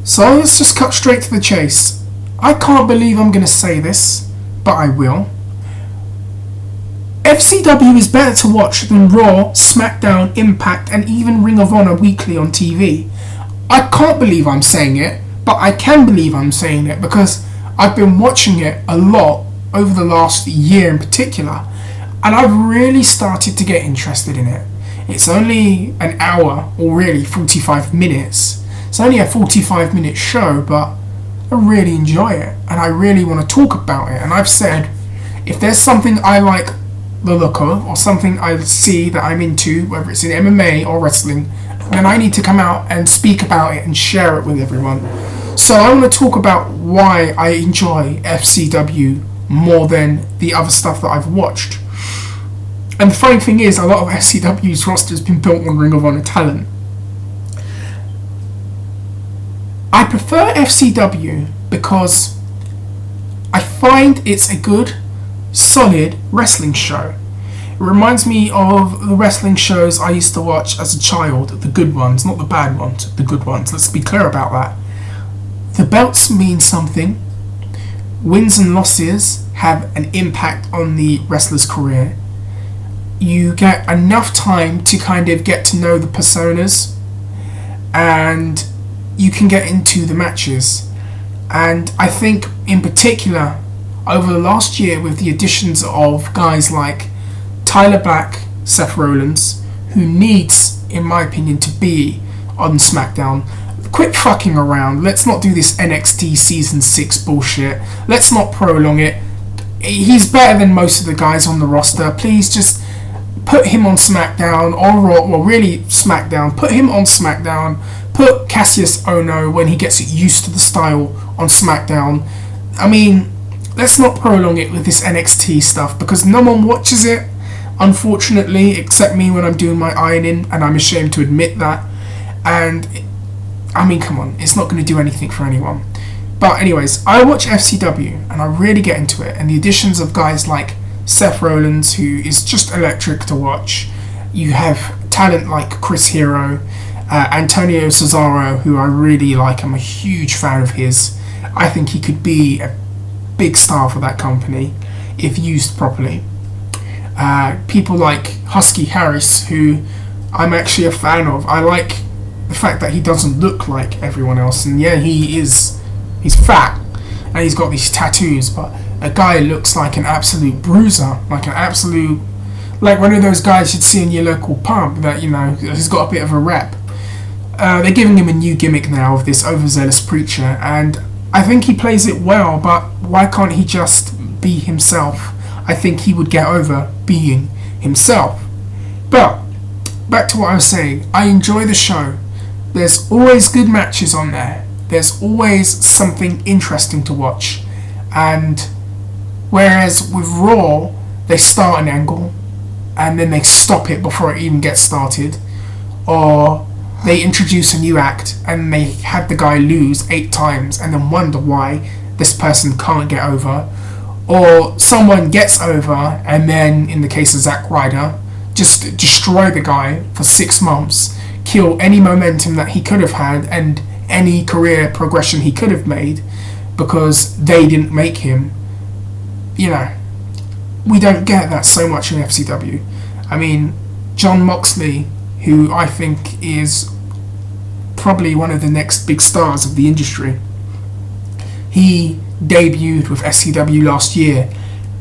So let's just cut straight to the chase. I can't believe I'm going to say this, but I will. FCW is better to watch than Raw, SmackDown, Impact, and even Ring of Honor weekly on TV. I can't believe I'm saying it, but I can believe I'm saying it because I've been watching it a lot over the last year in particular, and I've really started to get interested in it. It's only an hour, or really 45 minutes. It's only a 45-minute show, but I really enjoy it, and I really want to talk about it. And I've said, if there's something I like the look of, or something I see that I'm into, whether it's in MMA or wrestling, then I need to come out and speak about it and share it with everyone. So I want to talk about why I enjoy FCW more than the other stuff that I've watched. And the funny thing is, a lot of FCW's roster has been built on Ring of Honor talent. I prefer FCW because I find it's a good, solid wrestling show. It reminds me of the wrestling shows I used to watch as a child, the good ones, not the bad ones, the good ones. Let's be clear about that. The belts mean something. Wins and losses have an impact on the wrestler's career. You get enough time to kind of get to know the personas, and you can get into the matches. And I think in particular over the last year, with the additions of guys like Tyler Black, Seth Rollins, who needs, in my opinion, to be on SmackDown. Quit fucking around. Let's not do this NXT Season 6 bullshit. Let's not prolong it. He's better than most of the guys on the roster. Please just put him on SmackDown or Raw. Well, really SmackDown. Put him on SmackDown. Put Cassius Ohno, when he gets used to the style, on SmackDown. I mean, let's not prolong it with this NXT stuff because no one watches it, unfortunately, except me when I'm doing my ironing, and I'm ashamed to admit that. And I mean, come on, it's not going to do anything for anyone. But anyways, I watch FCW and I really get into it, and the additions of guys like Seth Rollins, who is just electric to watch. You have talent like Chris Hero, Antonio Cesaro, who I really like. I'm a huge fan of his. I think he could be a big star for that company if used properly. People like Husky Harris, who I'm actually a fan of. I like the fact that he doesn't look like everyone else, and yeah, he's fat and he's got these tattoos, but a guy looks like an absolute bruiser, like one of those guys you'd see in your local pub that, you know, has got a bit of a rep. They're giving him a new gimmick now of this overzealous preacher, and I think he plays it well, but why can't he just be himself? I think he would get over being himself. But back to what I was saying, I enjoy the show. There's always good matches on there. There's always something interesting to watch. And whereas with Raw, they start an angle and then they stop it before it even gets started, or they introduce a new act and they have the guy lose 8 times and then wonder why this person can't get over, or someone gets over and then, in the case of Zack Ryder, just destroy the guy for 6 months, kill any momentum that he could have had and any career progression he could have made because they didn't make him. You know, we don't get that so much in FCW. I mean, Jon Moxley, who I think is probably one of the next big stars of the industry, he debuted with FCW last year,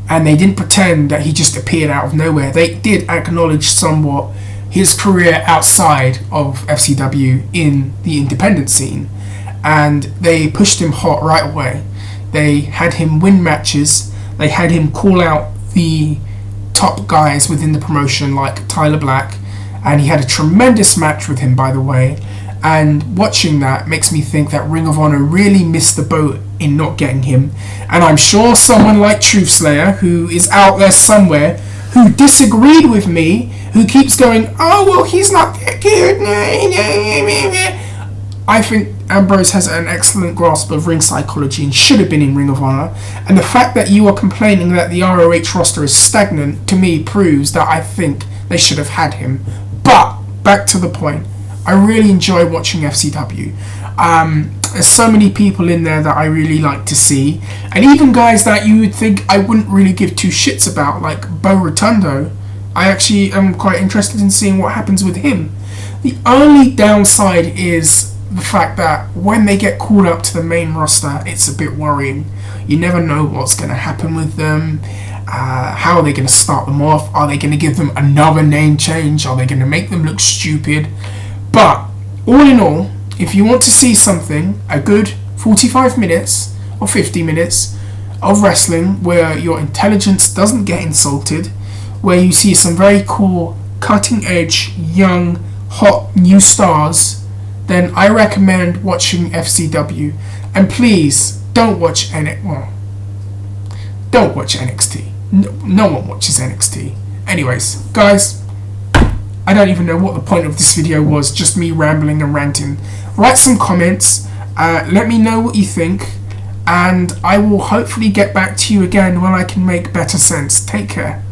and they didn't pretend that he just appeared out of nowhere. They did acknowledge somewhat his career outside of FCW in the independent scene, and they pushed him hot right away. They had him win matches. They had him call out the top guys within the promotion like Tyler Black, and he had a tremendous match with him, by the way. And watching that makes me think that Ring of Honor really missed the boat in not getting him. And I'm sure someone like Truth Slayer, who is out there somewhere, who disagreed with me, who keeps going, oh, well, he's not that good. I think Ambrose has an excellent grasp of ring psychology and should have been in Ring of Honor. And the fact that you are complaining that the ROH roster is stagnant, to me, proves that I think they should have had him. But, back to the point, I really enjoy watching FCW. There's so many people in there that I really like to see, and even guys that you would think I wouldn't really give two shits about, like Bo Rotundo. I actually am quite interested in seeing what happens with him. The only downside is the fact that when they get called up to the main roster, it's a bit worrying. You never know what's going to happen with them. How are they going to start them off? Are they going to give them another name change? Are they going to make them look stupid? But all in all, if you want to see something, a good 45 minutes or 50 minutes of wrestling where your intelligence doesn't get insulted, where you see some very cool, cutting edge, young, hot, new stars, then I recommend watching FCW. And please, don't watch NXT. No one watches NXT. Anyways, guys, I don't even know what the point of this video was, just me rambling and ranting. Write some comments, let me know what you think, and I will hopefully get back to you again when I can make better sense. Take care.